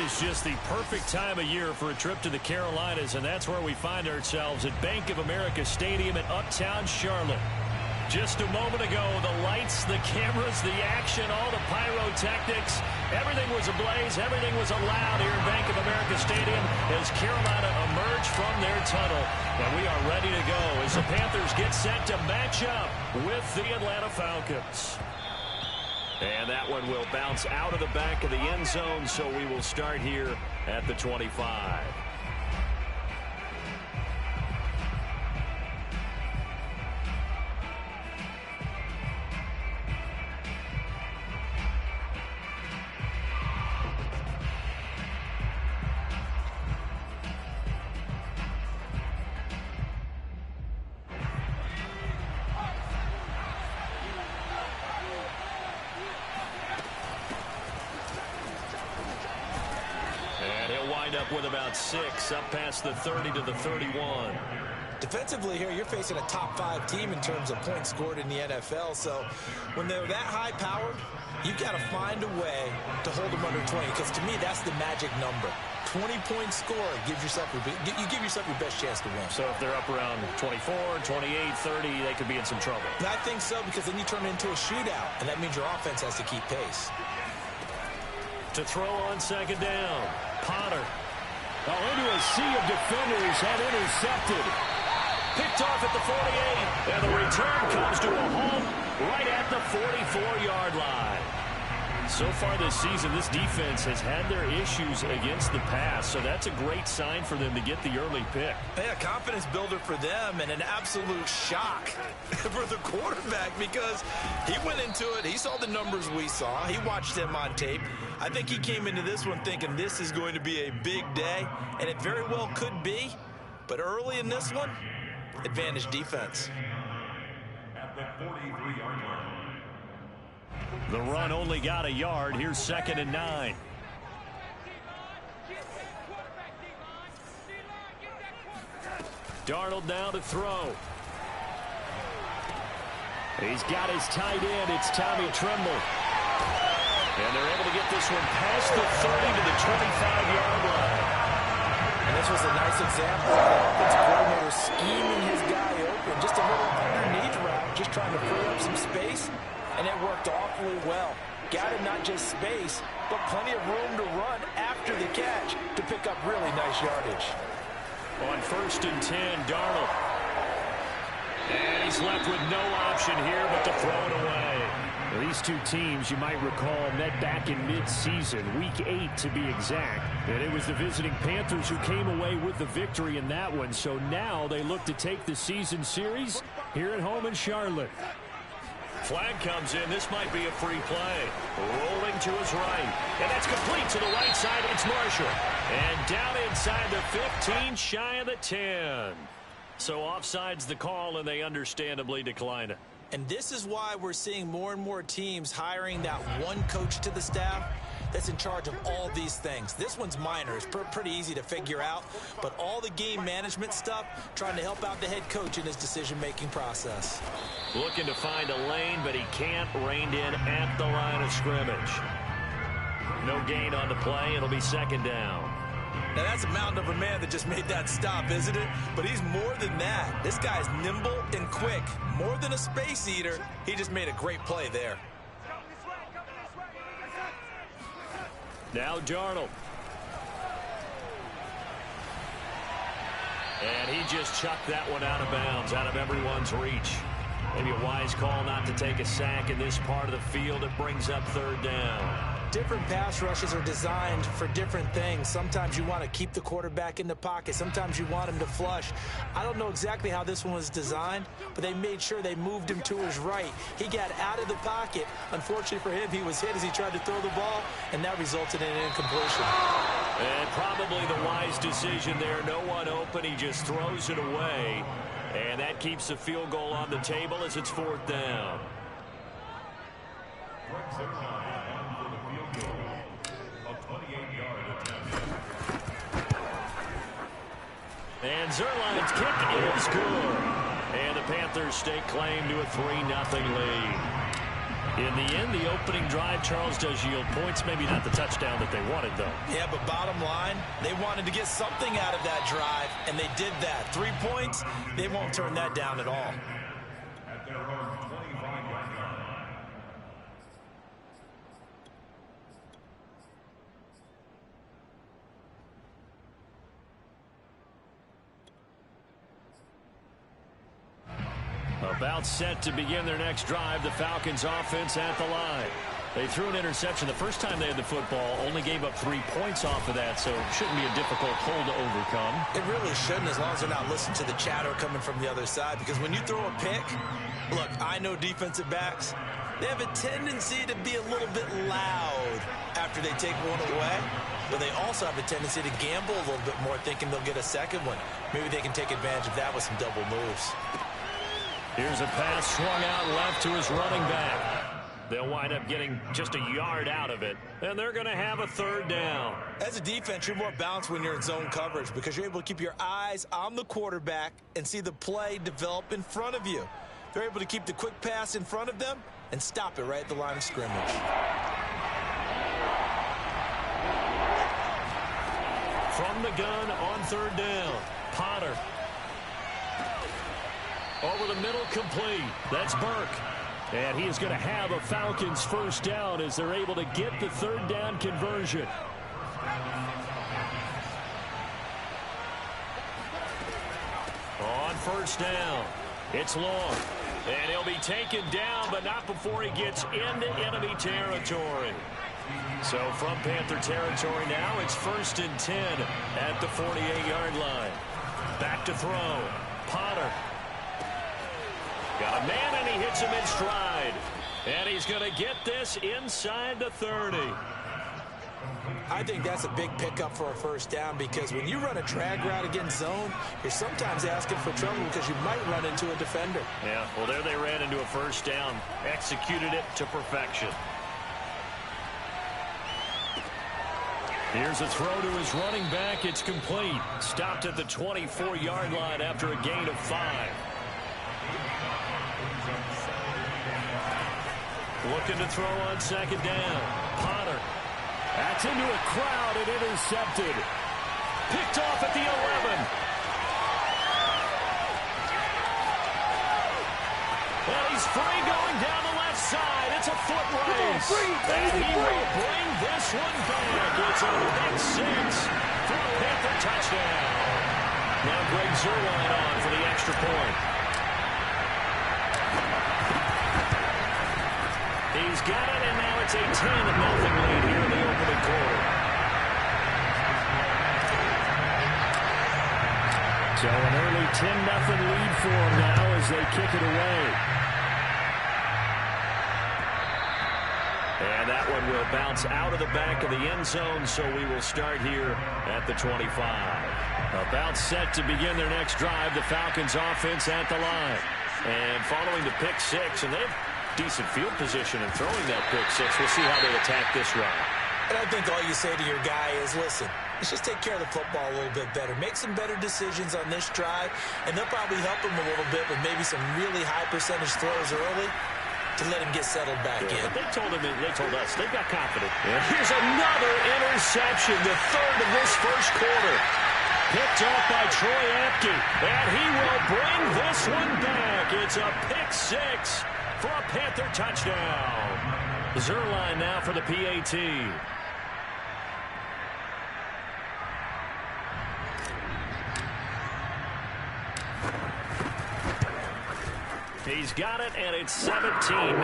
is just the perfect time of year for a trip to the Carolinas, and that's where we find ourselves at Bank of America Stadium in Uptown Charlotte. Just a moment ago, the lights, the cameras, the action, all the pyrotechnics, everything was ablaze, everything was allowed here at Bank of America Stadium as Carolina emerged from their tunnel. And we are ready to go as the Panthers get set to match up with the Atlanta Falcons. And that one will bounce out of the back of the end zone, so we will start here at the 25. With about 6 up past the 30 to the 31. Defensively here, you're facing a top 5 team in terms of points scored in the NFL. So when they're that high powered, you've got to find a way to hold them under 20. Because to me, that's the magic number. 20-point score gives yourself you give yourself your best chance to win. So if they're up around 24, 28, 30, they could be in some trouble. I think so, because then you turn it into a shootout, and that means your offense has to keep pace. To throw on second down, Potter. Into a sea of defenders and intercepted. Picked off at the 48, and the return comes to a halt right at the 44-yard line. So far this season, this defense has had their issues against the pass, so that's a great sign for them to get the early pick. Yeah, confidence builder for them, and an absolute shock for the quarterback because he went into it. He saw the numbers we saw. He watched them on tape. I think he came into this one thinking this is going to be a big day, and it very well could be. But early in this one, advantage defense. At the 43-yard line. The run only got a yard. Here's 2nd and 9. Darnold now to throw. He's got his tight end. It's Tommy Tremble. And they're able to get this one past the 30 to the 25-yard line. And this was a nice example of the offensive coordinator scheming his guy open. Just a little underneath route, just trying to free up some space. And it worked awfully well. Got him not just space, but plenty of room to run after the catch to pick up really nice yardage. On 1st and 10, Darnold. And he's left with no option here but to throw it away. Well, these two teams, you might recall, met back in mid-season, Week 8 to be exact. And it was the visiting Panthers who came away with the victory in that one. So now they look to take the season series here at home in Charlotte. Flag comes in. This might be a free play. Rolling to his right. And that's complete to the right side. It's Marshall. And down inside the 15, shy of the 10. So offside's the call, and they understandably decline it. And this is why we're seeing more and more teams hiring that one coach to the staff that's in charge of all these things. This one's minor. It's pretty easy to figure out. But all the game management stuff, trying to help out the head coach in his decision-making process. Looking to find a lane, but he can't. Reined in at the line of scrimmage. No gain on the play. It'll be 2nd down. Now, that's a mountain of a man that just made that stop, isn't it? But he's more than that. This guy's nimble and quick. More than a space eater, he just made a great play there. Now Darnold. And he just chucked that one out of bounds, out of everyone's reach. Maybe a wise call not to take a sack in this part of the field. It brings up 3rd down. Different pass rushes are designed for different things. Sometimes you want to keep the quarterback in the pocket. Sometimes you want him to flush. I don't know exactly how this one was designed, but they made sure they moved him to his right. He got out of the pocket. Unfortunately for him, he was hit as he tried to throw the ball, and that resulted in an incompletion. And probably the wise decision there. No one open. He just throws it away. And that keeps the field goal on the table as it's 4th down. And Zerline's kick is good. And the Panthers stake claim to a 3-0 lead. In the end, the opening drive, Charles, does yield points. Maybe not the touchdown that they wanted, though. Yeah, but bottom line, they wanted to get something out of that drive, and they did that. 3 points, they won't turn that down at all. At their own 25-yard line. About set to begin their next drive, the Falcons offense at the line. They threw an interception the first time they had the football, only gave up 3 points off of that, so it shouldn't be a difficult hole to overcome. It really shouldn't, as long as they're not listening to the chatter coming from the other side, because when you throw a pick, look, I know defensive backs, they have a tendency to be a little bit loud after they take one away, but they also have a tendency to gamble a little bit more, thinking they'll get a second one. Maybe they can take advantage of that with some double moves. Here's a pass swung out left to his running back. They'll wind up getting just a yard out of it, and they're going to have a 3rd down. As a defense, you're more balanced when you're in zone coverage because you're able to keep your eyes on the quarterback and see the play develop in front of you. They're able to keep the quick pass in front of them and stop it right at the line of scrimmage. From the gun on 3rd down, Potter. Over the middle, complete. That's Burke. And he is going to have a Falcons 1st down as they're able to get the 3rd down conversion. On 1st down, it's long. And he'll be taken down, but not before he gets into enemy territory. So from Panther territory now, it's 1st and 10 at the 48-yard line. Back to throw. Potter. Got a man, and he hits him in stride. And he's going to get this inside the 30. I think that's a big pickup for a 1st down because when you run a drag route against zone, you're sometimes asking for trouble because you might run into a defender. Yeah, well, there they ran into a 1st down. Executed it to perfection. Here's a throw to his running back. It's complete. Stopped at the 24-yard line after a gain of 5. Looking to throw on 2nd down. Potter. That's into a crowd and intercepted. Picked off at the 11. And he's free going down the left side. It's a foot race. And he will bring this one back. It's a big 6 for a Panther touchdown. Now Greg Zuerlein on for the extra point. He's got it, and now it's a 10-0 lead here in the opening quarter. So an early 10-0 lead for them now as they kick it away. And that one will bounce out of the back of the end zone, so we will start here at the 25. About set to begin their next drive, the Falcons offense at the line. And following the pick 6, and they've decent field position and throwing that pick 6. We'll see how they attack this run. And I think all you say to your guy is, listen, let's just take care of the football a little bit better. Make some better decisions on this drive, and they'll probably help him a little bit with maybe some really high percentage throws early to let him get settled back in. But they told us, they've got confidence. And here's another interception, the 3rd of this 1st quarter. Picked off by Troy Apke, and he will bring this one back. It's a pick 6. For a Panther touchdown. Zuerlein now for the PAT. He's got it, and it's 17-0.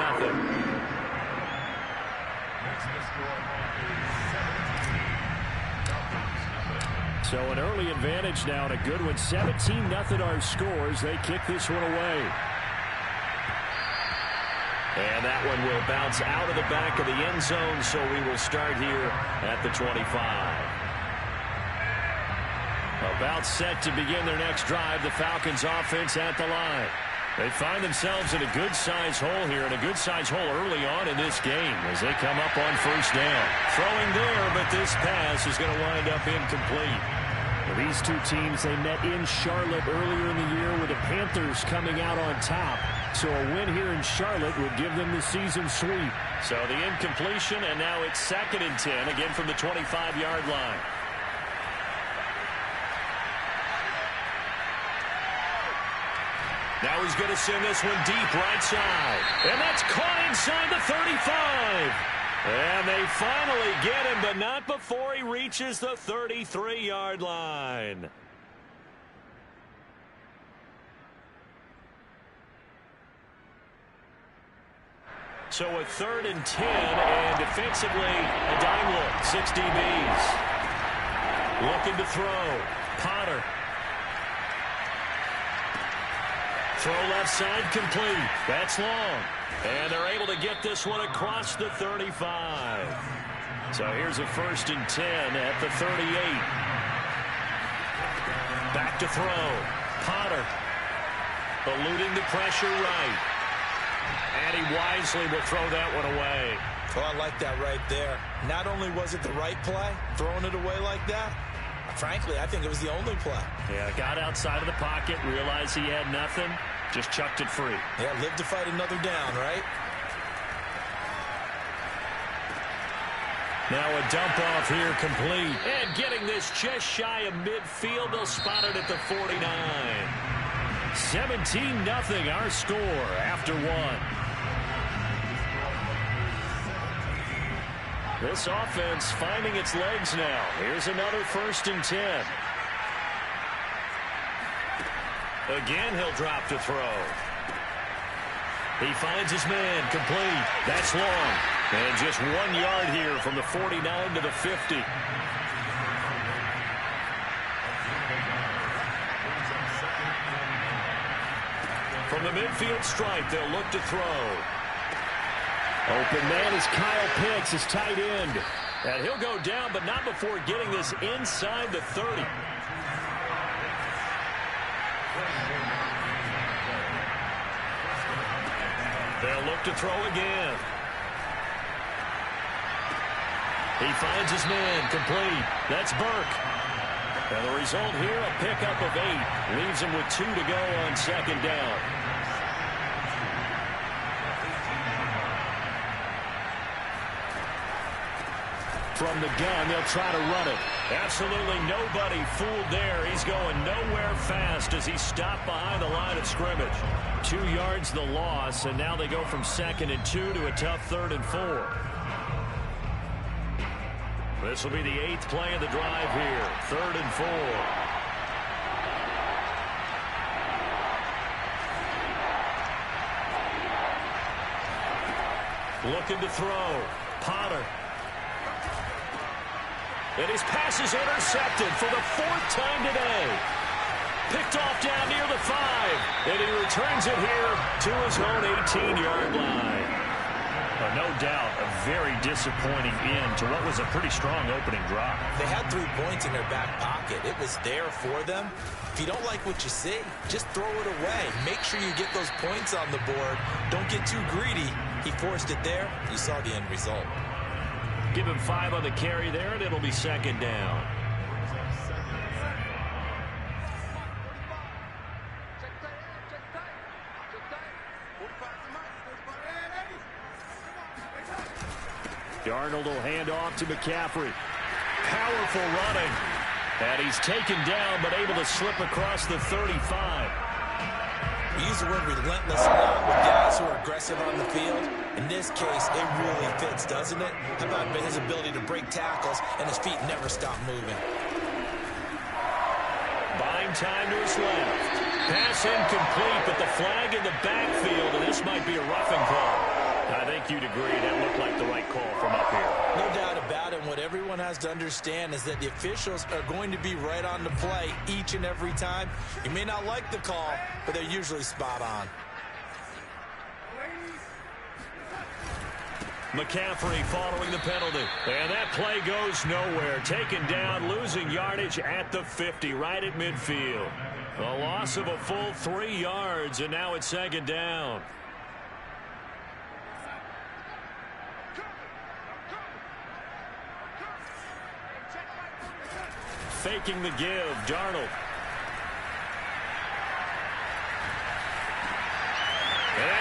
So an early advantage now, and a good one. 17-0 our scores. They kick this one away. And that one will bounce out of the back of the end zone, so we will start here at the 25. About set to begin their next drive, the Falcons offense at the line. They find themselves in a good-sized hole here, and a good-sized hole early on in this game as they come up on 1st down. Throwing there, but this pass is going to wind up incomplete. Well, these two teams, they met in Charlotte earlier in the year with the Panthers coming out on top. So a win here in Charlotte would give them the season sweep. So the incompletion, and now it's 2nd and 10, again from the 25-yard line. Now he's going to send this one deep right side. And that's caught inside the 35. And they finally get him, but not before he reaches the 33-yard line. So a 3rd and 10, and defensively, a dime look, 6 DBs. Looking to throw. Potter. Throw left side complete. That's long. And they're able to get this one across the 35. So here's a 1st and 10 at the 38. Back to throw. Potter. Eluding the pressure right. And he wisely will throw that one away. Well, I like that right there. Not only was it the right play, throwing it away like that, frankly, I think it was the only play. Yeah, got outside of the pocket, realized he had nothing, just chucked it free. Yeah, live to fight another down, right? Now a dump off here complete. And getting this just shy of midfield, they'll spot it at the 49. 17-0 our score after 1. This offense finding its legs now. Here's another 1st and 10. Again, he'll drop to throw. He finds his man complete. That's long. And just 1 yard here from the 49 to the 50. From the midfield stripe, they'll look to throw. Open man is Kyle Pitts, his tight end. And he'll go down, but not before getting this inside the 30. They'll look to throw again. He finds his man complete. That's Burke. And the result here, a pickup of 8. Leaves him with 2 to go on 2nd down. From the gun, they'll try to run it. Absolutely nobody fooled there. He's going nowhere fast as he stopped behind the line of scrimmage. 2 yards the loss, and now they go from 2nd and 2 to a tough 3rd and 4. This will be the 8th play of the drive here. 3rd and 4. Looking to throw. Potter. And his pass is intercepted for the 4th time today. Picked off down near the 5. And he returns it here to his own 18-yard line. No doubt a very disappointing end to what was a pretty strong opening drive. They had 3 points in their back pocket. It was there for them. If you don't like what you see, just throw it away. Make sure you get those points on the board. Don't get too greedy. He forced it there. You saw the end result. Give him 5 on the carry there, and it'll be 2nd down. Darnold will hand off to McCaffrey. Powerful running. And he's taken down, but able to slip across the 35. We use the word relentless a lot with guys who are aggressive on the field. In this case, it really fits, doesn't it? How about his ability to break tackles and his feet never stop moving? Buying time to his left. Pass incomplete, but the flag in the backfield, and this might be a roughing call. I think you'd agree that looked like the right call from up here. No doubt about it. What everyone has to understand is that the officials are going to be right on the play each and every time. You may not like the call, but they're usually spot on. McCaffrey following the penalty. And that play goes nowhere. Taken down, losing yardage at the 50, right at midfield. A loss of a full 3 yards, and now it's 2nd down. Faking the give, Darnold.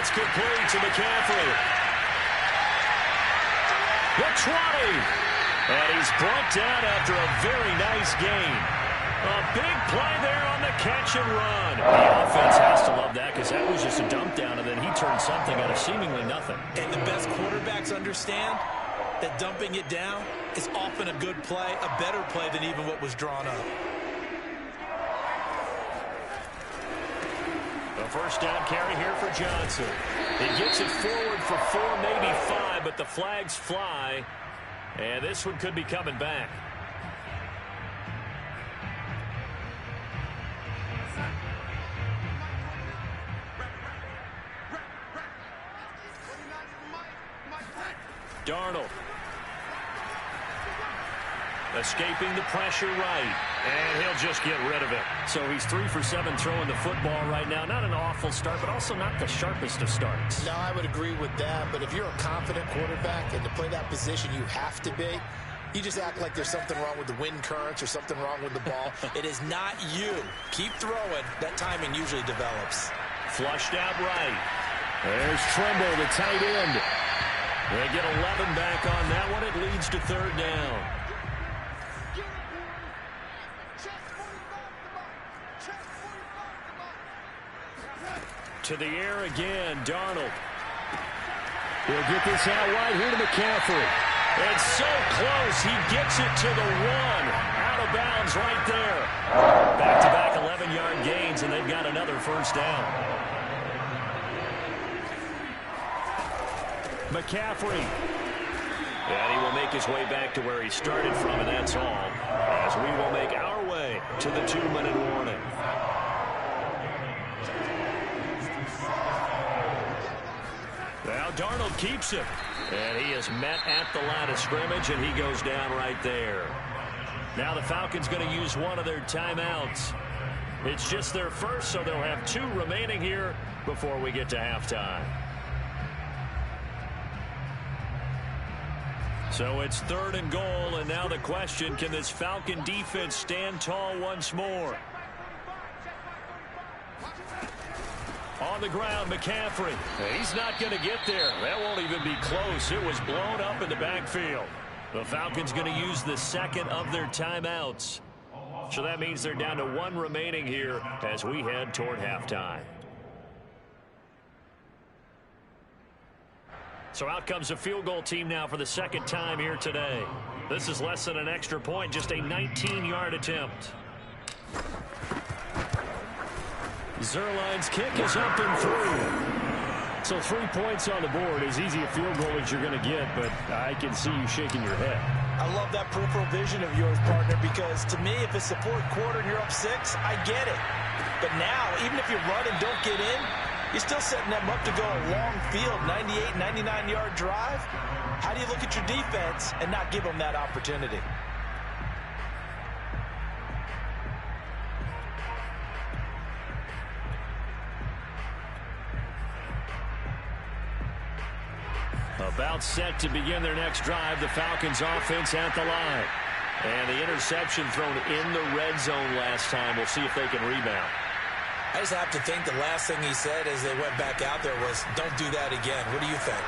That's complete to McCaffrey. The 20. And he's brought down after a very nice gain. A big play there on the catch and run. The offense has to love that because that was just a dump down, and then he turned something out of seemingly nothing. And the best quarterbacks understand that dumping it down is often a good play, a better play than even what was drawn up. A first down carry here for Johnson. He gets it forward for 4, maybe 5, but the flags fly. And this one could be coming back. Darnold. Escaping the pressure right. And he'll just get rid of it. So he's 3 for 7 throwing the football right now. Not an awful start, but also not the sharpest of starts. No, I would agree with that. But if you're a confident quarterback and to play that position you have to be, you just act like there's something wrong with the wind currents or something wrong with the ball. It is not you. Keep throwing. That timing usually develops. Flushed out right. There's Trimble, the tight end. They get 11 back on that one. It leads to 3rd down. To the air again, Darnold. He'll get this out wide here to McCaffrey. It's so close, he gets it to the 1. Out of bounds right there. Back-to-back 11-yard gains, and they've got another first down. McCaffrey. And he will make his way back to where he started from, and that's all. As we will make our way to the 2-minute warning. Now Darnold keeps him. And he is met at the line of scrimmage, and he goes down right there. Now the Falcons going to use one of their timeouts. It's just their first, so they'll have 2 remaining here before we get to halftime. So it's 3rd and goal, and now the question, can this Falcon defense stand tall once more? On the ground, McCaffrey. He's not going to get there. That won't even be close. It was blown up in the backfield. The Falcons going to use the 2nd of their timeouts. So that means they're down to 1 remaining here as we head toward halftime. So out comes a field goal team now for the 2nd time here today. This is less than an extra point, just a 19-yard attempt. Zuerlein's kick is up and through. So 3 points on the board. As easy a field goal as you're going to get, but I can see you shaking your head. I love that peripheral vision of yours, partner, because to me, if it's the 4th quarter and you're up 6, I get it. But now, even if you run and don't get in, you're still setting them up to go a long field, 98, 99-yard drive. How do you look at your defense and not give them that opportunity? About set to begin their next drive. The Falcons offense at the line. And the interception thrown in the red zone last time. We'll see if they can rebound. I just have to think the last thing he said as they went back out there was, don't do that again. What do you think?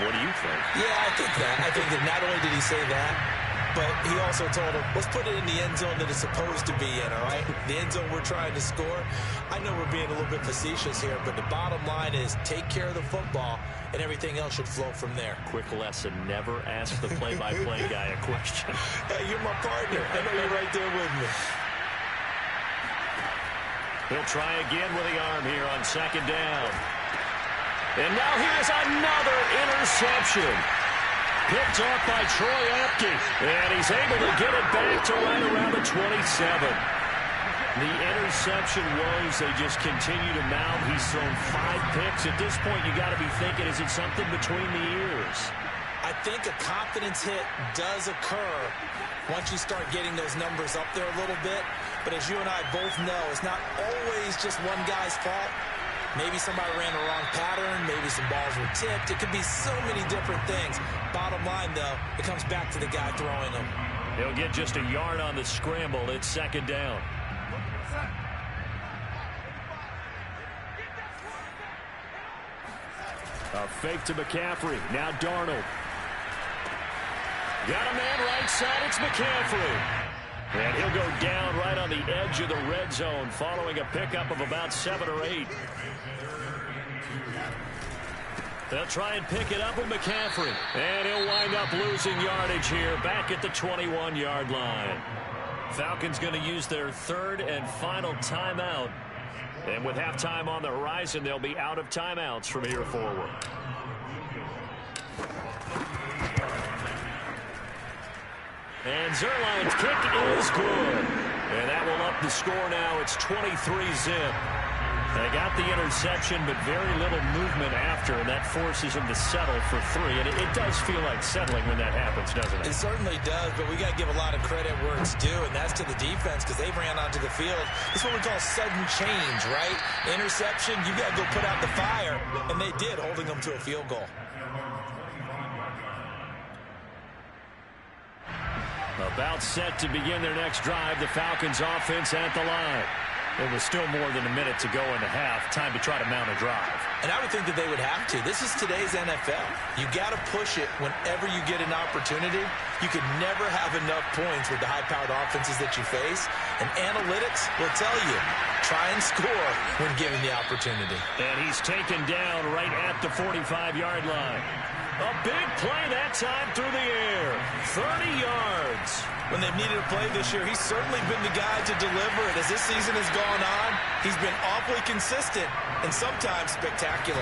What do you think? Yeah, I think that. I think that not only did he say that, but he also told him, let's put it in the end zone that it's supposed to be in, all right? The end zone we're trying to score. I know we're being a little bit facetious here, but the bottom line is take care of the football, and everything else should flow from there. Quick lesson, never ask the play-by-play guy a question. Hey, you're my partner. I know you're right there with me. He'll try again with the arm here on 2nd down. And now here's another interception. Picked off by Troy Apke. And he's able to get it back to right around the 27. The interception woes, they just continue to mount. He's thrown 5 picks. At this point, you got to be thinking, is it something between the ears? I think a confidence hit does occur once you start getting those numbers up there a little bit. But as you and I both know, it's not always just one guy's fault. Maybe somebody ran the wrong pattern. Maybe some balls were tipped. It could be so many different things. Bottom line, though, it comes back to the guy throwing them. He'll get just a yard on the scramble. It's 2nd down. A fake to McCaffrey. Now Darnold. Got a man right side. It's McCaffrey. And he'll go down right on the edge of the red zone following a pickup of about 7 or 8. They'll try and pick it up with McCaffrey. And he'll wind up losing yardage here back at the 21-yard line. Falcons going to use their third and final timeout. And with halftime on the horizon, they'll be out of timeouts from here forward. And Zerline's kick is good. And that will up the score now. It's 23-zip. They got the interception, but very little movement after, and that forces him to settle for 3. And it does feel like settling when that happens, doesn't it? It certainly does, but we got to give a lot of credit where it's due, and that's to the defense because they ran onto the field. This is what we call sudden change, right? Interception, you got to go put out the fire, and they did, holding them to a field goal. About set to begin their next drive, the Falcons offense at the line. It was still more than a minute to go in the half. Time to try to mount a drive. And I would think that they would have to. This is today's NFL. You got to push it whenever you get an opportunity. You could never have enough points with the high-powered offenses that you face. And analytics will tell you, try and score when given the opportunity. And he's taken down right at the 45-yard line. A big play that time through the air. 30 yards. When they've needed a play this year, he's certainly been the guy to deliver it. As this season has gone on, he's been awfully consistent and sometimes spectacular.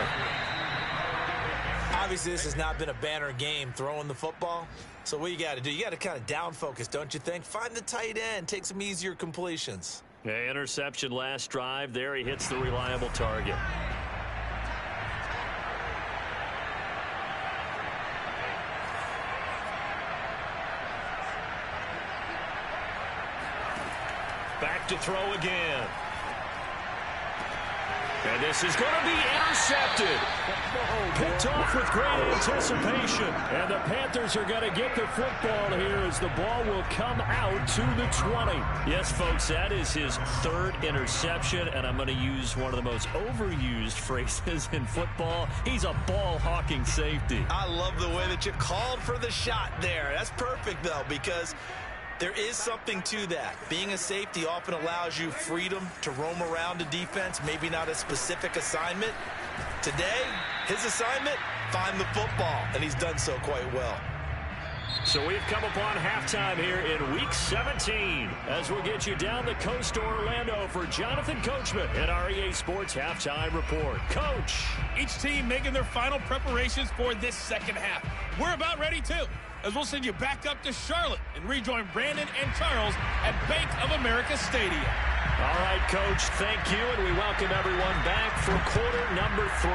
Obviously, this has not been a banner game throwing the football. So what you got to do, you got to kind of down focus, don't you think? Find the tight end, take some easier completions. Yeah, interception last drive. There he hits the reliable target. Back to throw again. And this is going to be intercepted. Picked off with great anticipation. And the Panthers are going to get the football here as the ball will come out to the 20. Yes, folks, that is his third interception. And I'm going to use one of the most overused phrases in football. He's a ball-hawking safety. I love the way that you called for the shot there. That's perfect, though, because there is something to that. Being a safety often allows you freedom to roam around a defense, maybe not a specific assignment. Today, his assignment, find the football, and he's done so quite well. So we've come upon halftime here in Week 17 as we'll get you down the coast to Orlando for Jonathan Coachman at our EA Sports Halftime Report. Coach! Each team making their final preparations for this second half. We're about ready, too, as we'll send you back up to Charlotte and rejoin Brandon and Charles at Bank of America Stadium. All right, Coach, thank you, and we welcome everyone back for quarter number 3.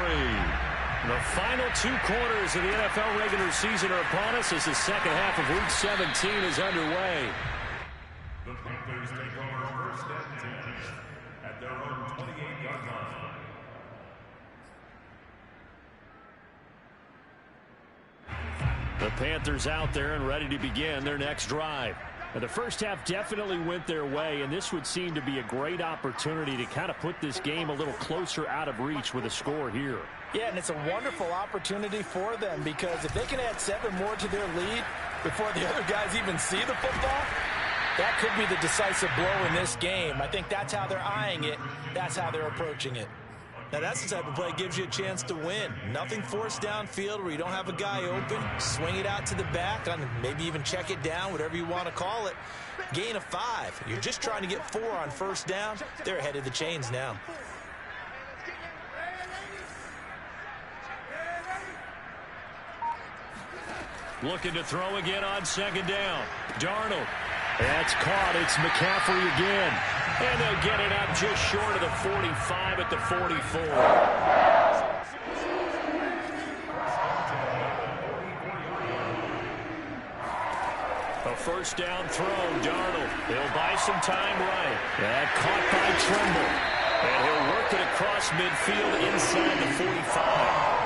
The final 2 quarters of the NFL regular season are upon us as the second half of Week 17 is underway. The Panthers take over first and 10 at their own 28-yard line. The Panthers out there and ready to begin their next drive. Now, the first half definitely went their way, and this would seem to be a great opportunity to kind of put this game a little closer out of reach with a score here. Yeah, and it's a wonderful opportunity for them because if they can add 7 more to their lead before the other guys even see the football, that could be the decisive blow in this game. I think that's how they're eyeing it. That's how they're approaching it. Now, that's the type of play that gives you a chance to win. Nothing forced downfield where you don't have a guy open. Swing it out to the back, maybe even check it down, whatever you want to call it. Gain of 5. You're just trying to get 4 on first down. They're ahead of the chains now. Looking to throw again on second down. Darnold. That's caught. It's McCaffrey again. And they'll get it up just short of the 45 at the 44. A first down throw, Darnold. He'll buy some time right. That caught by Tremble. And he'll work it across midfield inside the 45.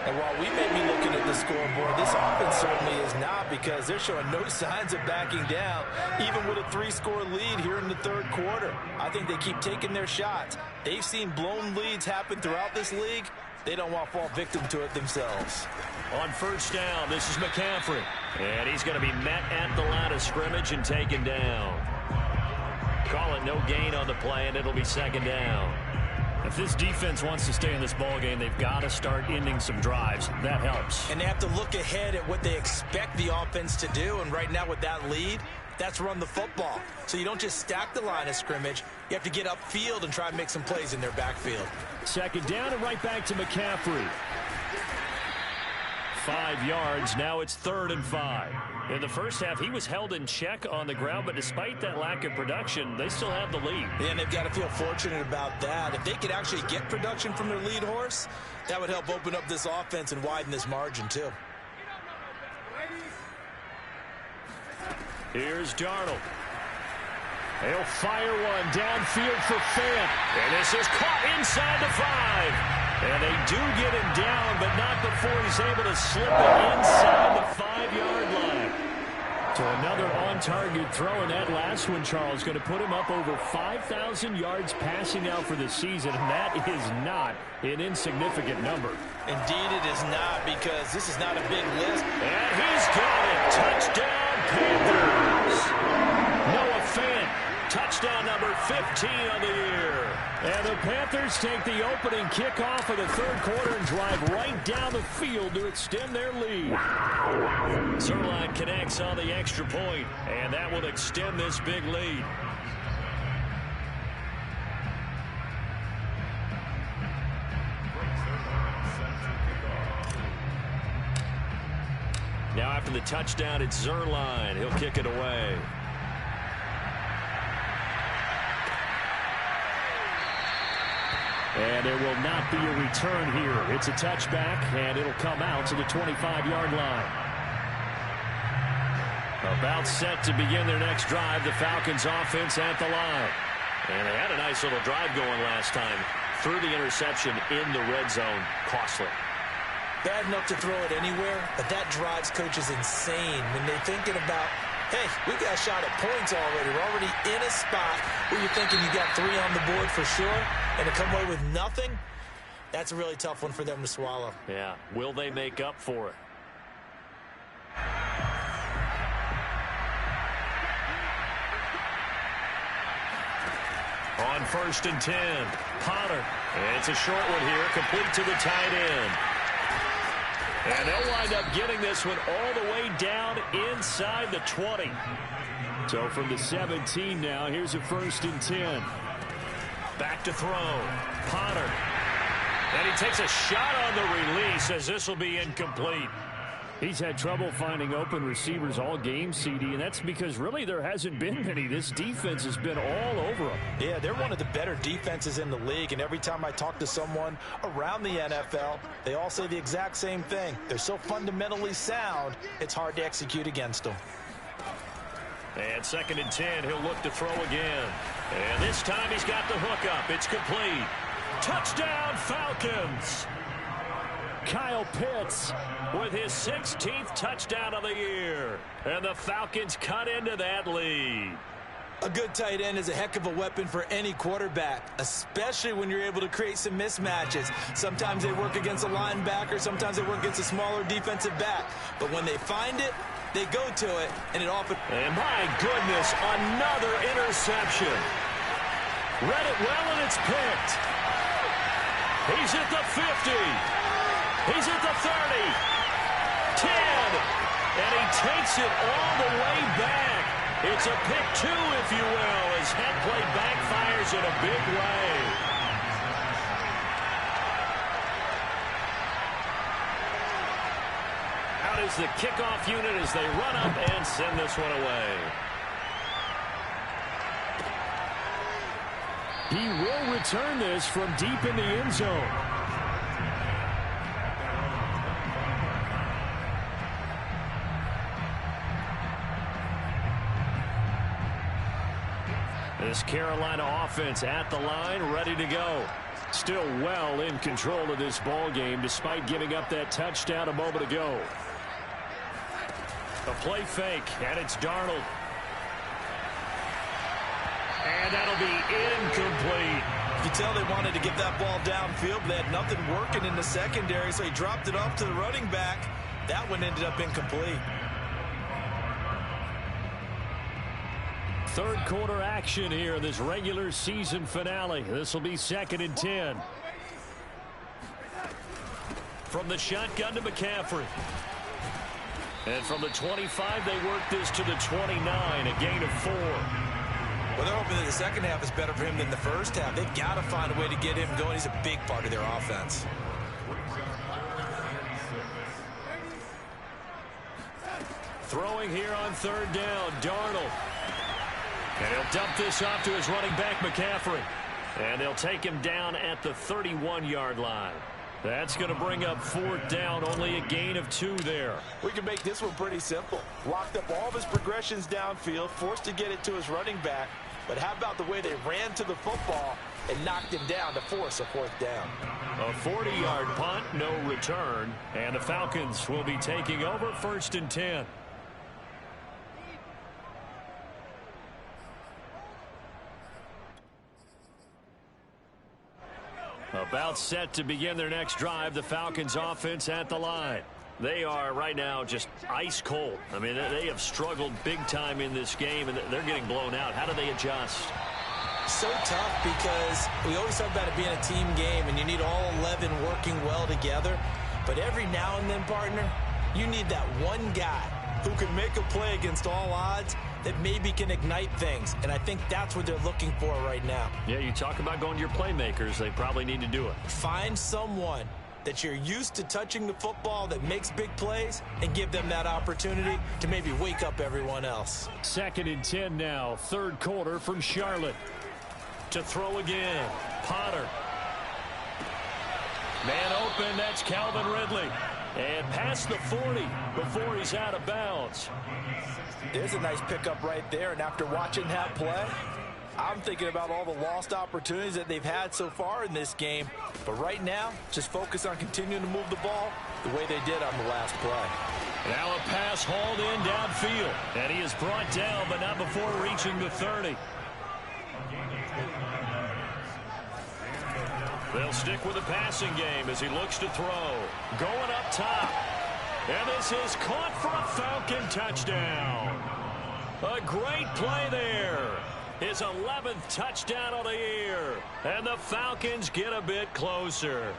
And while we may be looking at the scoreboard, this offense certainly is not because they're showing no signs of backing down, even with a 3-score lead here in the third quarter. I think they keep taking their shots. They've seen blown leads happen throughout this league. They don't want to fall victim to it themselves. On first down, this is McCaffrey. And he's going to be met at the line of scrimmage and taken down. Call it no gain on the play, and it'll be second down. If this defense wants to stay in this ballgame, they've got to start ending some drives. That helps. And they have to look ahead at what they expect the offense to do. And right now with that lead, that's run the football. So you don't just stack the line of scrimmage. You have to get upfield and try and make some plays in their backfield. Second down and right back to McCaffrey. 5 yards. Now it's 3rd and 5. In the first half, he was held in check on the ground, but despite that lack of production, they still have the lead. And they've got to feel fortunate about that. If they could actually get production from their lead horse, that would help open up this offense and widen this margin too. Here's Darnold. He'll fire one downfield for Fant. And this is caught inside the 5. And they do get him down, but not before he's able to slip it inside the 5-yard line. So another on-target throw, and that last one, Charles, going to put him up over 5,000 yards passing out for the season, and that is not an insignificant number. Indeed it is not, because this is not a big list. And he's got it. Touchdown, Panthers. Noah Fant, touchdown number 15 on the year. And the Panthers take the opening kickoff of the 3rd quarter and drive right down the field to extend their lead. Zerline connects on the extra point, and that will extend this big lead. Now after the touchdown, it's Zerline. He'll kick it away. And there will not be a return here. It's a touchback, and it'll come out to the 25-yard line. About set to begin their next drive, the Falcons offense at the line. And they had a nice little drive going last time. Threw the interception in the red zone. Costly. Bad enough to throw it anywhere, but that drives coaches insane when they're thinking about, hey, we got a shot at points already. We're already in a spot where you're thinking you got 3 on the board for sure, and to come away with nothing, that's a really tough one for them to swallow. Yeah. Will they make up for it? On 1st and 10, Potter. And it's a short one here, complete to the tight end. And they'll wind up getting this one all the way down inside the 20. So from the 17 now, here's a 1st and 10. Back to throw. Potter. And he takes a shot on the release as this will be incomplete. He's had trouble finding open receivers all game, CD, and that's because really there hasn't been many. This defense has been all over him. Yeah, they're one of the better defenses in the league, and every time I talk to someone around the NFL, they all say the exact same thing. They're so fundamentally sound, it's hard to execute against them. And 2nd and 10, he'll look to throw again. And this time he's got the hook up. It's complete. Touchdown, Falcons. Kyle Pitts with his 16th touchdown of the year. And the Falcons cut into that lead. A good tight end is a heck of a weapon for any quarterback, especially when you're able to create some mismatches. Sometimes they work against a linebacker, sometimes they work against a smaller defensive back. But when they find it, they go to it, and it often... And my goodness, another interception. Read it well, and it's picked. He's at the 50. He's at the 30. 10. And he takes it all the way back. It's a pick 2, if you will, as head play backfires in a big way. Out is the kickoff unit as they run up and send this one away. He will return this from deep in the end zone. This Carolina offense at the line, ready to go. Still well in control of this ball game, despite giving up that touchdown a moment ago. A play fake, and it's Darnold. And that'll be incomplete. You could tell they wanted to get that ball downfield, but they had nothing working in the secondary, so he dropped it off to the running back. That one ended up incomplete. Third quarter action here in this regular season finale. This will be 2nd and 10. From the shotgun to McCaffrey. And from the 25, they work this to the 29, a gain of 4. Well, they're hoping that the second half is better for him than the first half. They've got to find a way to get him going. He's a big part of their offense. Throwing here on 3rd down, Darnold. And he'll dump this off to his running back, McCaffrey. And they'll take him down at the 31-yard line. That's going to bring up 4th down, only a gain of 2 there. We can make this one pretty simple. Locked up all of his progressions downfield, forced to get it to his running back. But how about the way they ran to the football and knocked him down to force a 4th down? A 40-yard punt, no return. And the Falcons will be taking over 1st and 10. About set to begin their next drive, the Falcons offense at the line. They are right now just ice cold. I mean, they have struggled big time in this game, and they're getting blown out. How do they adjust? So tough because we always talk about it being a team game, and you need all 11 working well together. But every now and then, partner, you need that one guy who can make a play against all odds that maybe can ignite things. And I think that's what they're looking for right now. Yeah, you talk about going to your playmakers. They probably need to do it. Find someone that you're used to touching the football that makes big plays and give them that opportunity to maybe wake up everyone else. 2nd and 10 now, 3rd quarter from Charlotte. To throw again, Potter. Man open, that's Calvin Ridley. And past the 40 before he's out of bounds. There's a nice pickup right there, and after watching that play, I'm thinking about all the lost opportunities that they've had so far in this game. But right now, just focus on continuing to move the ball the way they did on the last play. Now a pass hauled in downfield, and he is brought down, but not before reaching the 30. They'll stick with the passing game as he looks to throw. Going up top. And this is caught for a Falcon touchdown. A great play there. His 11th touchdown of the year. And the Falcons get a bit closer.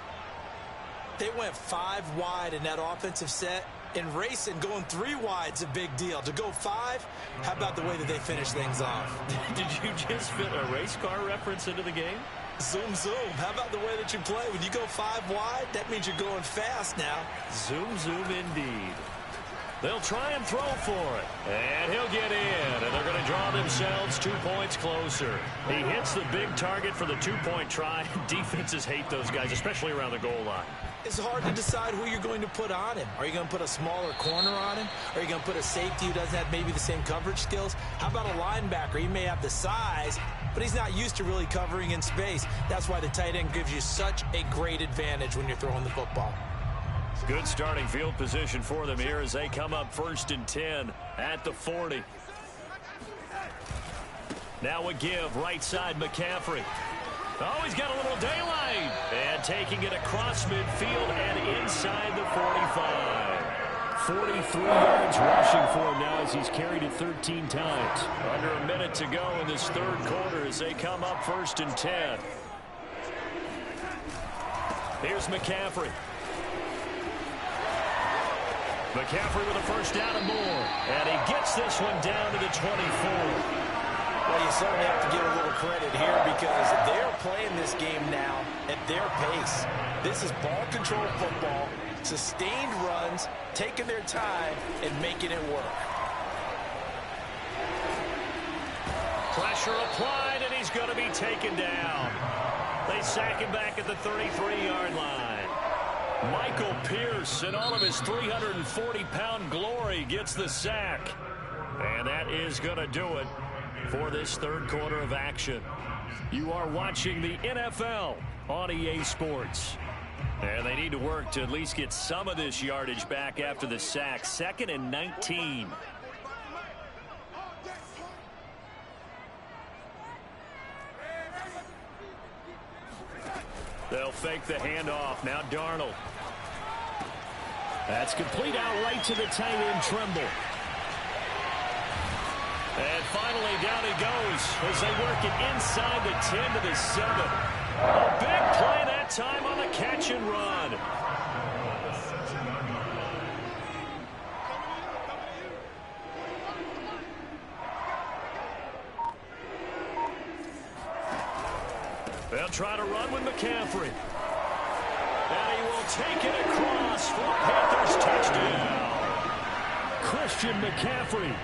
They went 5 wide in that offensive set. And racing, going 3 wide's a big deal. To go 5, how about the way that they finish things off? Did you just fit a race car reference into the game? Zoom, zoom. How about the way that you play? When you go 5 wide, that means you're going fast now. Zoom, zoom indeed. They'll try and throw for it. And he'll get in. And they're going to draw themselves 2 points closer. He hits the big target for the 2-point try. Defenses hate those guys, especially around the goal line. It's hard to decide who you're going to put on him. Are you going to put a smaller corner on him? Are you going to put a safety who doesn't have maybe the same coverage skills? How about a linebacker? He may have the size, but he's not used to really covering in space. That's why the tight end gives you such a great advantage when you're throwing the football. Good starting field position for them here as they come up 1st and 10 at the 40. Now a give, right side McCaffrey. Oh, he's got a little daylight. And taking it across midfield and inside the 45. 43 yards rushing for him now as he's carried it 13 times. Under a minute to go in this 3rd quarter as they come up 1st and 10. Here's McCaffrey. McCaffrey with a 1st down and more. And he gets this one down to the 24. Well, you certainly have to give a little credit here because they're playing this game now at their pace. This is ball control football, sustained runs, taking their time and making it work. Pressure applied, and he's going to be taken down. They sack him back at the 33-yard line. Michael Pierce, in all of his 340-pound glory, gets the sack. And that is going to do it for this 3rd quarter of action. You are watching the NFL on EA Sports. And they need to work to at least get some of this yardage back after the sack. 2nd and 19. They'll fake the handoff. Now Darnold. That's complete out right to the tight end, Tremble. And finally, down he goes as they work it inside the 10 to the 7. A big play that time on the catch and run. They'll try to run with McCaffrey. And he will take it across for a Panthers touchdown. Christian McCaffrey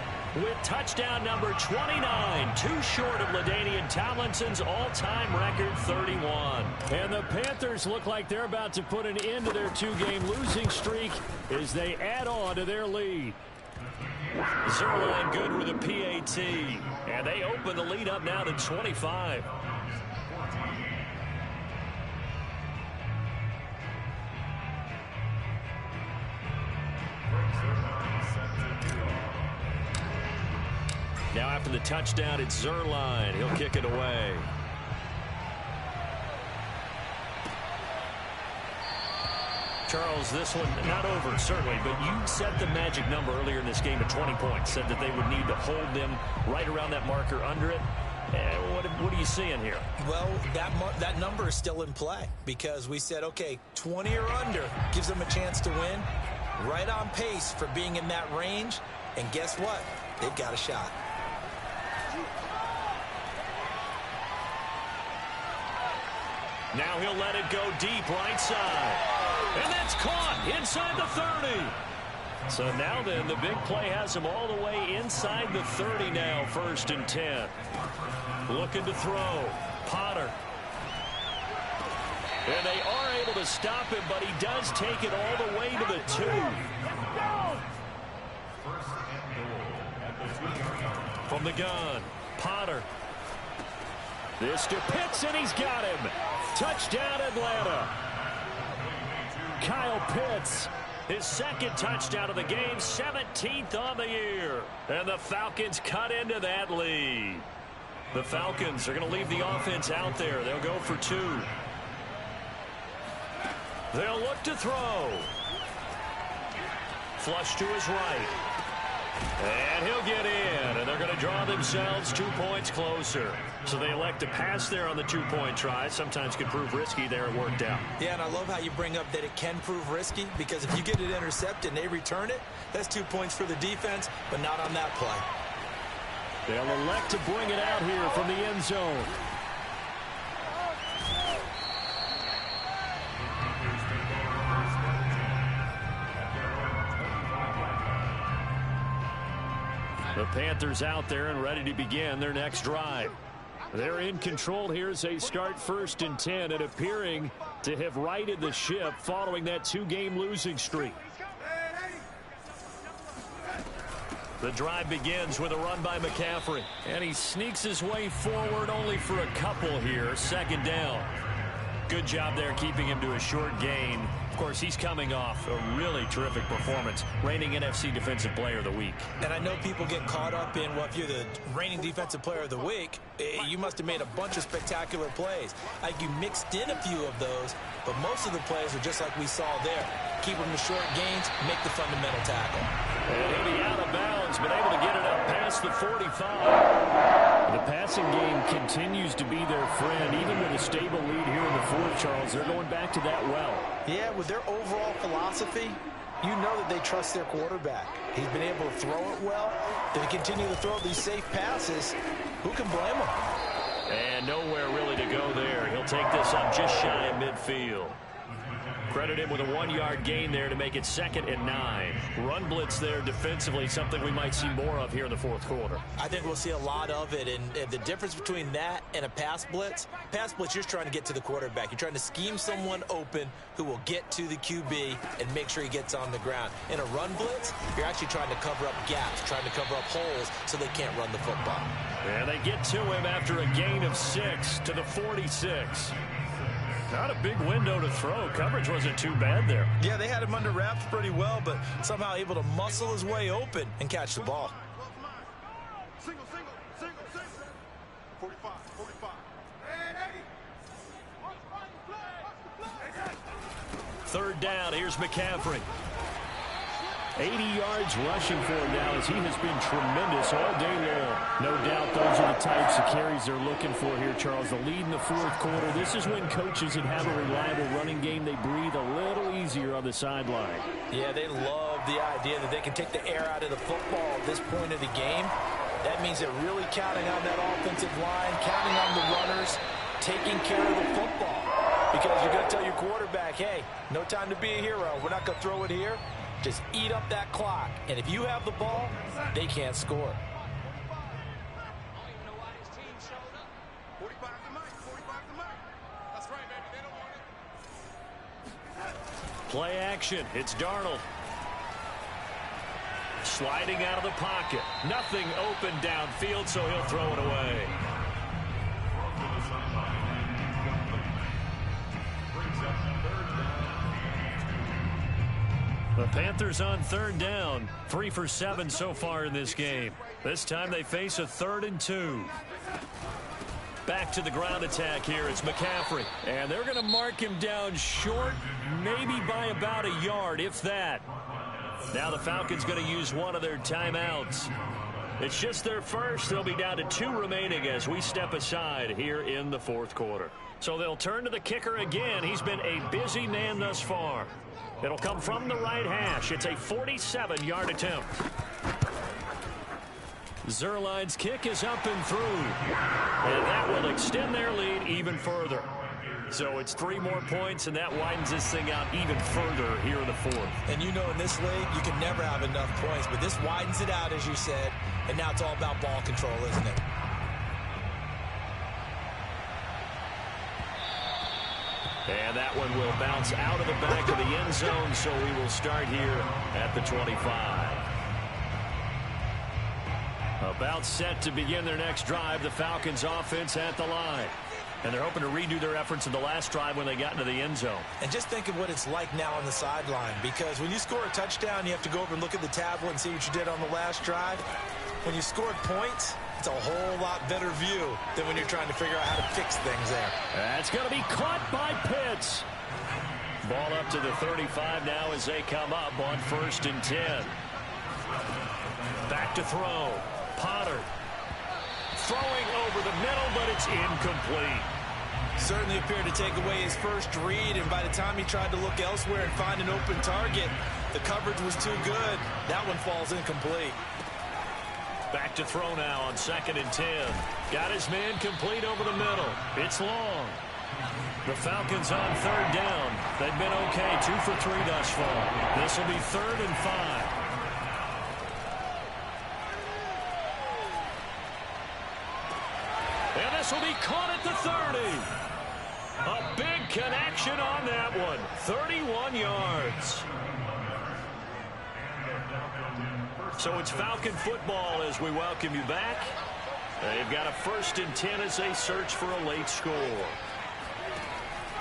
with touchdown number 29, too short of LaDainian Tomlinson's all-time record 31. And the Panthers look like they're about to put an end to their two-game losing streak as they add on to their lead. Zerline good with a PAT, and they open the lead up now to 25. Now after the touchdown, it's Zerline. He'll kick it away. Charles, this one not over, certainly, but you set the magic number earlier in this game at 20 points. Said that they would need to hold them right around that marker under it. What are you seeing here? Well, that number is still in play because we said, okay, 20 or under gives them a chance to win. Right on pace for being in that range. And guess what? They've got a shot. Now he'll let it go deep right side. And that's caught inside the 30. So now then, the big play has him all the way inside the 30 now, 1st and 10. Looking to throw. Potter. And they are able to stop him, but he does take it all the way to the 2. From the gun, Potter. This to Pitts, and he's got him. Touchdown, Atlanta. Kyle Pitts, his second touchdown of the game, 17th on the year. And the Falcons cut into that lead. The Falcons are going to leave the offense out there. They'll go for 2. They'll look to throw. Flush to his right. And he'll get in, and they're going to draw themselves 2 points closer. So they elect to pass there on the 2-point try. Sometimes could prove risky there. It worked out. Yeah, and I love how you bring up that it can prove risky because if you get it intercepted and they return it, that's 2 points for the defense, but not on that play. They'll elect to bring it out here from the end zone. The Panthers out there and ready to begin their next drive. They're in control here as they start 1st and 10 and appearing to have righted the ship following that 2-game losing streak. The drive begins with a run by McCaffrey. And he sneaks his way forward only for a couple here. 2nd down. Good job there keeping him to a short gain. Of course, he's coming off a really terrific performance, reigning NFC Defensive Player of the Week. And I know people get caught up in, well, if you're the reigning Defensive Player of the Week, you must have made a bunch of spectacular plays. Like you mixed in a few of those, but most of the plays are just like we saw there. Keep them to short gains, make the fundamental tackle. And he'll be out of bounds, but able to get it up past the 45. The passing game continues to be their friend. Even with a stable lead here in the 4th, Charles, they're going back to that well. Yeah, with their overall philosophy, you know that they trust their quarterback. He's been able to throw it well. They continue to throw these safe passes. Who can blame him? And nowhere really to go there. He'll take this up just shy of midfield. Credit him with a 1-yard gain there to make it 2nd and 9. Run blitz there defensively, something we might see more of here in the 4th quarter. I think we'll see a lot of it, and the difference between that and a pass blitz, you're just trying to get to the quarterback. You're trying to scheme someone open who will get to the QB and make sure he gets on the ground. In a run blitz, you're actually trying to cover up gaps, trying to cover up holes so they can't run the football. And they get to him after a gain of 6 to the 46. Not a big window to throw. Coverage wasn't too bad there. Yeah, they had him under wraps pretty well, but somehow able to muscle his way open and catch the ball. Single. 45. 3rd down. Here's McCaffrey. 80 yards rushing for him now as he has been tremendous all day long. No doubt those are the types of carries they're looking for here, Charles. The lead in the 4th quarter. This is when coaches that have a reliable running game, they breathe a little easier on the sideline. Yeah, they love the idea that they can take the air out of the football at this point of the game. That means they're really counting on that offensive line, counting on the runners, taking care of the football. Because you're going to tell your quarterback, hey, no time to be a hero. We're not going to throw it here. Just eat up that clock. And if you have the ball, they can't score. Play action. It's Darnold. Sliding out of the pocket. Nothing open downfield, so he'll throw it away. The Panthers on 3rd down. 3 for 7 so far in this game. This time they face a 3rd and 2. Back to the ground attack here. It's McCaffrey. And they're going to mark him down short, maybe by about a yard, if that. Now the Falcons going to use one of their timeouts. It's just their first. They'll be down to 2 remaining as we step aside here in the 4th quarter. So they'll turn to the kicker again. He's been a busy man thus far. It'll come from the right hash. It's a 47-yard attempt. Zerline's kick is up and through. And that will extend their lead even further. So it's 3 more points, and that widens this thing out even further here in the 4th. And you know in this league, you can never have enough points. But this widens it out, as you said. And now it's all about ball control, isn't it? And that one will bounce out of the back of the end zone, so we will start here at the 25. About set to begin their next drive, the Falcons offense at the line. And they're hoping to redo their efforts in the last drive when they got into the end zone. And just think of what it's like now on the sideline, because when you score a touchdown, you have to go over and look at the tablet and see what you did on the last drive. When you scored points, it's a whole lot better view than when you're trying to figure out how to fix things there. That's going to be caught by Pitts. Ball up to the 35 now as they come up on 1st and 10. Back to throw. Potter throwing over the middle, but it's incomplete. Certainly appeared to take away his first read, and by the time he tried to look elsewhere and find an open target, the coverage was too good. That one falls incomplete. Back to throw now on 2nd and 10. Got his man complete over the middle. It's long. The Falcons on 3rd down. They've been okay, 2 for 3 thus far. This will be 3rd and 5. And this will be caught at the 30. A big connection on that one. 31 yards. So it's Falcon football as we welcome you back. They've got a 1st and 10 as they search for a late score.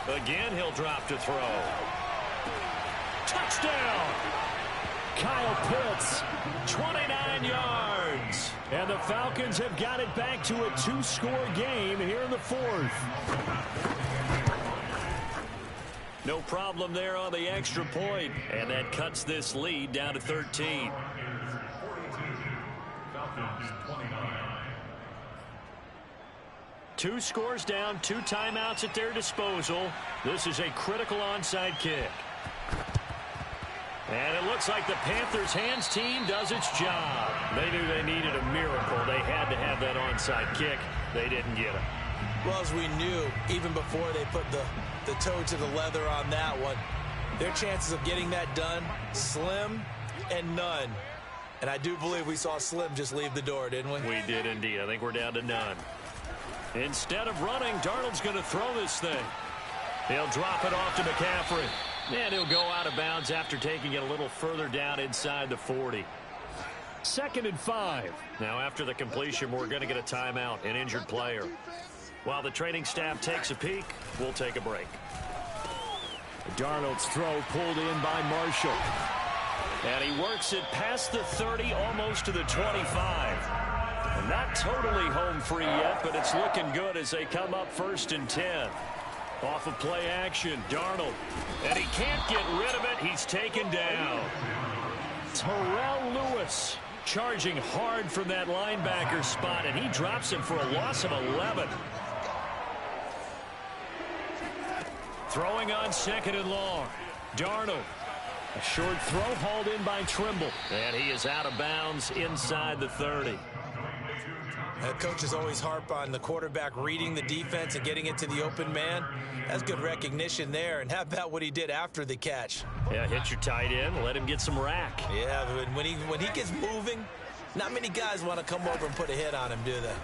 Again, he'll drop to throw. Touchdown! Kyle Pitts, 29 yards. And the Falcons have got it back to a 2-score game here in the 4th. No problem there on the extra point. And that cuts this lead down to 13. Falcons 29. 2 scores down, 2 timeouts at their disposal. This is a critical onside kick. And it looks like the Panthers' hands team does its job. They knew they needed a miracle. They had to have that onside kick. They didn't get it. Well, as we knew, even before they put the toe to the leather on that one, their chances of getting that done, slim and none. And I do believe we saw Slim just leave the door, didn't we? We did indeed. I think we're down to none. Instead of running, Darnold's going to throw this thing. He'll drop it off to McCaffrey. And he'll go out of bounds after taking it a little further down inside the 40. 2nd and 5. Now after the completion, we're going to get a timeout, an injured player. While the training staff takes a peek, we'll take a break. Darnold's throw pulled in by Marshall. And he works it past the 30, almost to the 25. And not totally home free yet, but it's looking good as they come up 1st and 10. Off of play action, Darnold. And he can't get rid of it. He's taken down. Terrell Lewis charging hard from that linebacker spot, and he drops him for a loss of 11. Throwing on 2nd and long. Darnold. A short throw hauled in by Trimble. And he is out of bounds inside the 30. Coaches always harp on the quarterback reading the defense and getting it to the open man. That's good recognition there. And how about what he did after the catch? Yeah, hit your tight end, let him get some rack. Yeah, but when he gets moving, not many guys want to come over and put a hit on him, do they?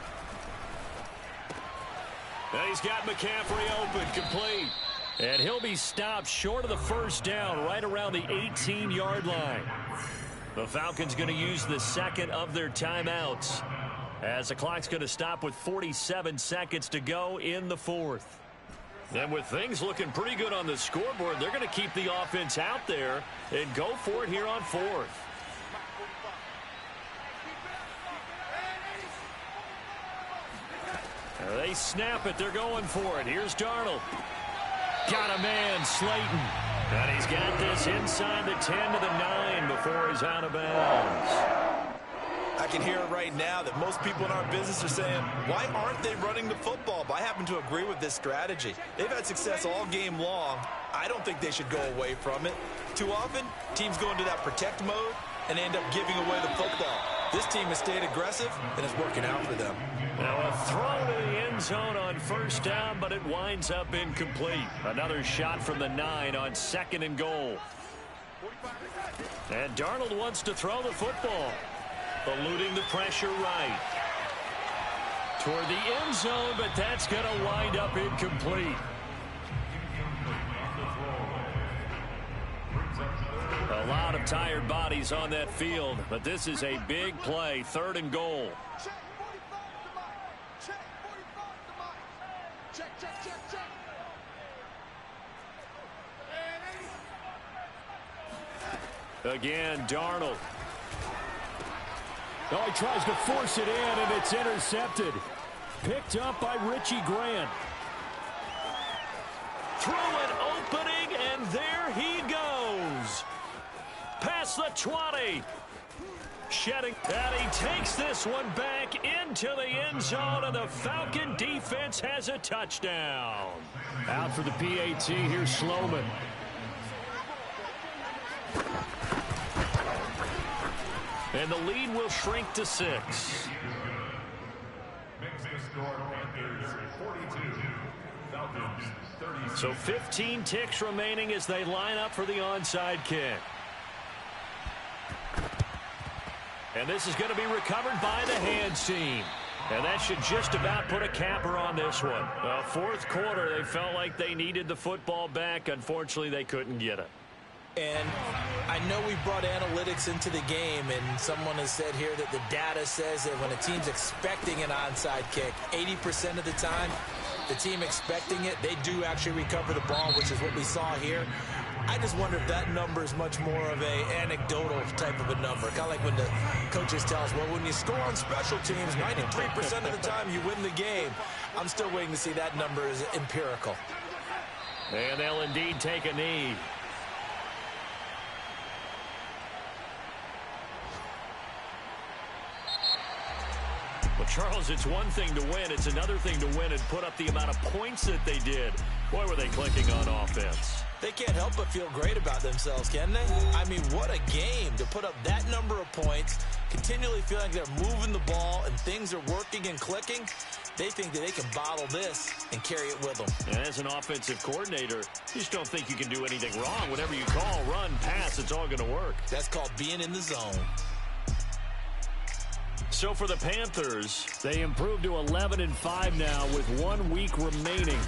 Now he's got McCaffrey open, complete. And he'll be stopped short of the first down, right around the 18-yard line. The Falcons going to use the second of their timeouts, as the clock's going to stop with 47 seconds to go in the fourth. And with things looking pretty good on the scoreboard, they're going to keep the offense out there and go for it here on fourth. They snap it. They're going for it. Here's Darnold. Got a man, Slayton. And he's got this inside the 10 to the 9 before he's out of bounds. I can hear it right now that most people in our business are saying, why aren't they running the football? But I happen to agree with this strategy. They've had success all game long. I don't think they should go away from it. Too often, teams go into that protect mode and end up giving away the football. This team has stayed aggressive, and it's working out for them. Now a throw to the end zone on first down, but it winds up incomplete. Another shot from the 9 on 2nd and goal. And Darnold wants to throw the football. Eluding the pressure right. Toward the end zone, but that's going to wind up incomplete. A lot of tired bodies on that field, but this is a big play, 3rd and goal. Again, Darnold. Oh, he tries to force it in, and it's intercepted. Picked up by Richie Grant. Through an opening, and there he goes. Past the 20. Shedding. And he takes this one back into the end zone, and the Falcon defense has a touchdown. Out for the PAT, here's Sloman. And the lead will shrink to 6. Makes the score Panthers 42, Falcons 36. So 15 ticks remaining as they line up for the onside kick. And this is going to be recovered by the hands team. And that should just about put a capper on this one. Fourth quarter, they felt like they needed the football back. Unfortunately, they couldn't get it. And I know we brought analytics into the game, and someone has said here that the data says that when a team's expecting an onside kick, 80% of the time, the team expecting it, they do actually recover the ball, which is what we saw here. I just wonder if that number is much more of a anecdotal type of a number. Kind of like when the coaches tell us, well, when you score on special teams, 93% of the time you win the game. I'm still waiting to see that number is empirical. And they'll indeed take a knee. Well, Charles, it's one thing to win. It's another thing to win and put up the amount of points that they did. Boy, were they clicking on offense. They can't help but feel great about themselves, can they? I mean, what a game to put up that number of points, continually feeling like they're moving the ball and things are working and clicking. They think that they can bottle this and carry it with them. And as an offensive coordinator, you just don't think you can do anything wrong. Whatever you call, run, pass, it's all going to work. That's called being in the zone. So for the Panthers, they improved to 11-5 now with 1 week remaining.